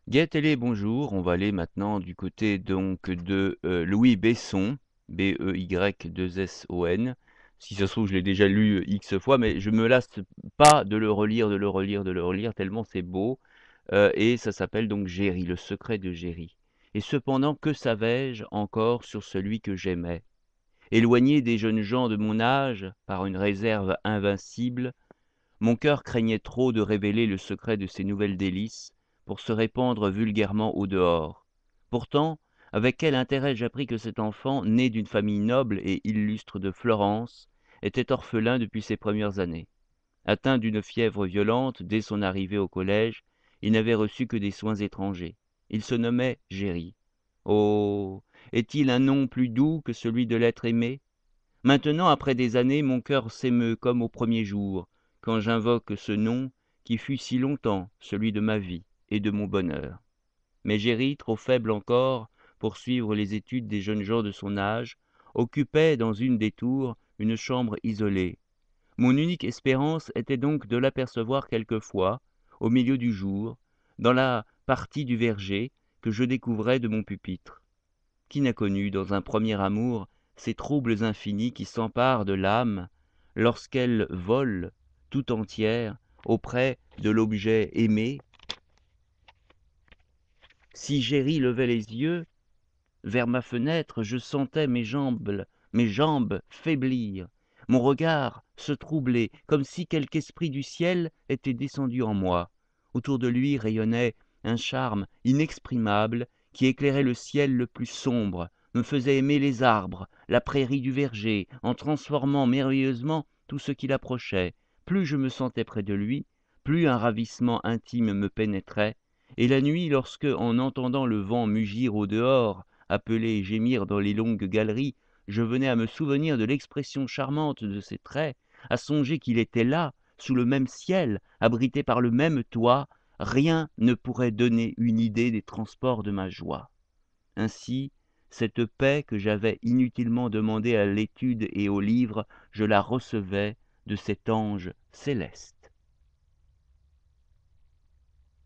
Bien télé, bonjour. On va aller maintenant du côté donc de Louis Besson, Bey2Son. Si ça se trouve, je l'ai déjà lu X fois, mais je me lasse pas de le relire, de le relire, de le relire, tellement c'est beau. Et ça s'appelle donc Géry, le secret de Géry. Et cependant, que savais-je encore sur celui que j'aimais? Éloigné des jeunes gens de mon âge, par une réserve invincible, mon cœur craignait trop de révéler le secret de ces nouvelles délices pour se répandre vulgairement au dehors. Pourtant, avec quel intérêt j'appris que cet enfant, né d'une famille noble et illustre de Florence, était orphelin depuis ses premières années. Atteint d'une fièvre violente dès son arrivée au collège, il n'avait reçu que des soins étrangers. Il se nommait Géry. Oh, est-il un nom plus doux que celui de l'être aimé? Maintenant, après des années, mon cœur s'émeut comme au premier jour, quand j'invoque ce nom qui fut si longtemps celui de ma vie et de mon bonheur. Mais Géry, trop faible encore pour suivre les études des jeunes gens de son âge, occupait dans une des tours une chambre isolée. Mon unique espérance était donc de l'apercevoir quelquefois, au milieu du jour, dans la partie du verger que je découvrais de mon pupitre. Qui n'a connu, dans un premier amour, ces troubles infinis qui s'emparent de l'âme lorsqu'elle vole, tout entière, auprès de l'objet aimé? Si Géry levait les yeux vers ma fenêtre, je sentais mes jambes faiblir, mon regard se troubler, comme si quelque esprit du ciel était descendu en moi. Autour de lui rayonnait un charme inexprimable qui éclairait le ciel le plus sombre, me faisait aimer les arbres, la prairie du verger, en transformant merveilleusement tout ce qui l'approchait. Plus je me sentais près de lui, plus un ravissement intime me pénétrait, et la nuit, lorsque, en entendant le vent mugir au dehors, appeler et gémir dans les longues galeries, je venais à me souvenir de l'expression charmante de ses traits, à songer qu'il était là, sous le même ciel, abrité par le même toit, rien ne pourrait donner une idée des transports de ma joie. Ainsi, cette paix que j'avais inutilement demandée à l'étude et aux livres, je la recevais de cet ange céleste.